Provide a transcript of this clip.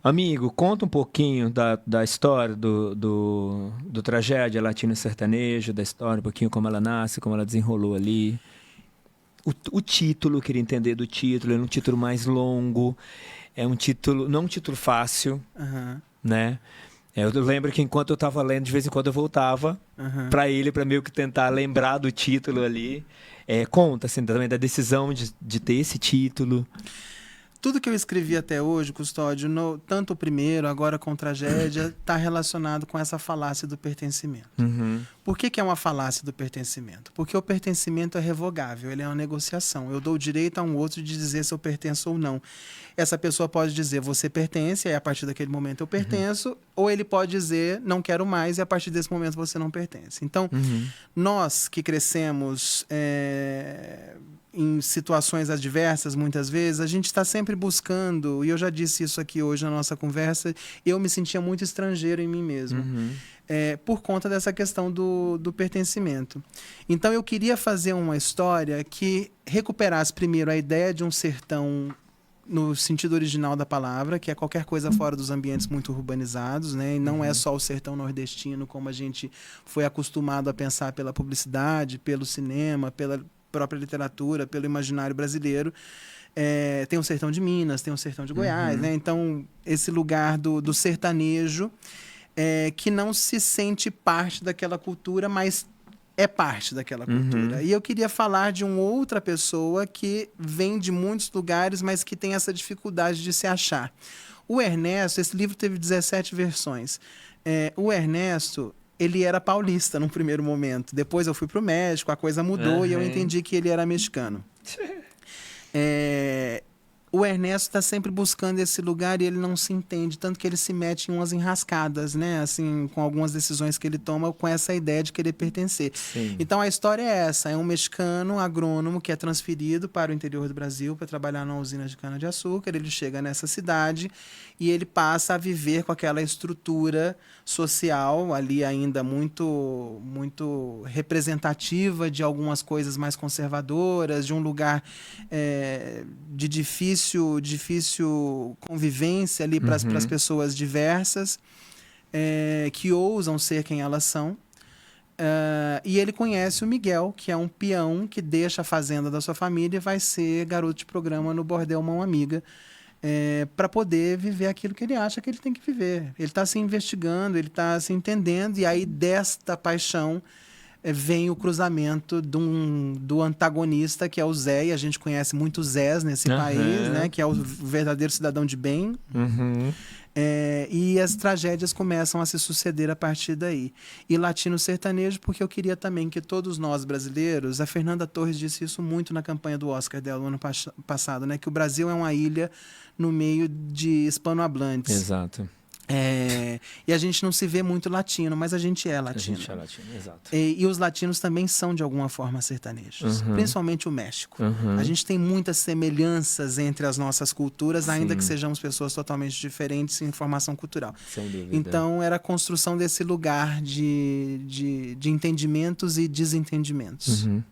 Amigo, conta um pouquinho da história do Tragédia Latino Sertanejo, da história, um pouquinho como ela nasce, como ela desenrolou ali. O título, eu queria entender do título, é um título mais longo, é um título, não um título fácil, Aham, né? Eu lembro que enquanto eu estava lendo, de vez em quando eu voltava aham. para ele, para meio que tentar lembrar do título ali. Conta, assim, também da decisão de ter esse título. Tudo que eu escrevi até hoje, Custódio, tanto o primeiro, agora com Tragédia, está relacionado com essa falácia do pertencimento. Uhum, Por que é uma falácia do pertencimento? Porque o pertencimento é revogável, ele é uma negociação. Eu dou o direito a um outro de dizer se eu pertenço ou não. Essa pessoa pode dizer, você pertence, e a partir daquele momento eu uhum, pertenço, ou ele pode dizer, não quero mais, e a partir desse momento você não pertence. Então, uhum, nós que crescemos em situações adversas, muitas vezes, a gente está sempre buscando, e eu já disse isso aqui hoje na nossa conversa, eu me sentia muito estrangeiro em mim mesmo, uhum, por conta dessa questão do pertencimento. Então eu queria fazer uma história que recuperasse primeiro a ideia de um sertão no sentido original da palavra, que é qualquer coisa fora dos ambientes muito urbanizados, né? E não é uhum, só o sertão nordestino, como a gente foi acostumado a pensar pela publicidade, pelo cinema, pela própria literatura, pelo imaginário brasileiro. Tem o sertão de Minas, tem o sertão de Goiás, uhum, né? Então, esse lugar do sertanejo que não se sente parte daquela cultura, mas é parte daquela cultura. uhum. E eu queria falar de uma outra pessoa que vem de muitos lugares, mas que tem essa dificuldade de se achar. O Ernesto, esse livro teve 17 versões. O Ernesto, ele era paulista num primeiro momento. Depois eu fui para o México, a coisa mudou e eu Aham. entendi que ele era mexicano. É, o Ernesto está sempre buscando esse lugar e ele não se entende, tanto que ele se mete em umas enrascadas, né? Assim, com algumas decisões que ele toma com essa ideia de querer pertencer. Sim. Então a história é essa: é um mexicano agrônomo que é transferido para o interior do Brasil para trabalhar na usina de cana-de-açúcar. Ele chega nessa cidade e ele passa a viver com aquela estrutura social ali ainda muito representativa de algumas coisas mais conservadoras, de um lugar de difícil convivência ali para as Uhum. pessoas diversas, que ousam ser quem elas são. E ele conhece o Miguel, que é um peão que deixa a fazenda da sua família e vai ser garoto de programa no Bordel Mão Amiga, para poder viver aquilo que ele acha que ele tem que viver. Ele está se investigando, ele está se entendendo, e aí desta paixão vem o cruzamento do antagonista, que é o Zé, e a gente conhece muitos Zés nesse país, né? Aham. Que é o verdadeiro cidadão de bem. Uhum. E as tragédias começam a se suceder a partir daí. E latino sertanejo, porque eu queria também que todos nós brasileiros, a Fernanda Torres disse isso muito na campanha do Oscar dela no ano passado, né? Que o Brasil é uma ilha no meio de hispanohablantes. Exato. E a gente não se vê muito latino, mas a gente é A latino. gente é latino, exato. E os latinos também são, de alguma forma, sertanejos. Uhum. Principalmente o México. A Uhum. gente tem muitas semelhanças entre as nossas culturas, ainda que Sim, sejamos pessoas totalmente diferentes em formação cultural. sem dúvida. Então, era a construção desse lugar de entendimentos e desentendimentos. Uhum.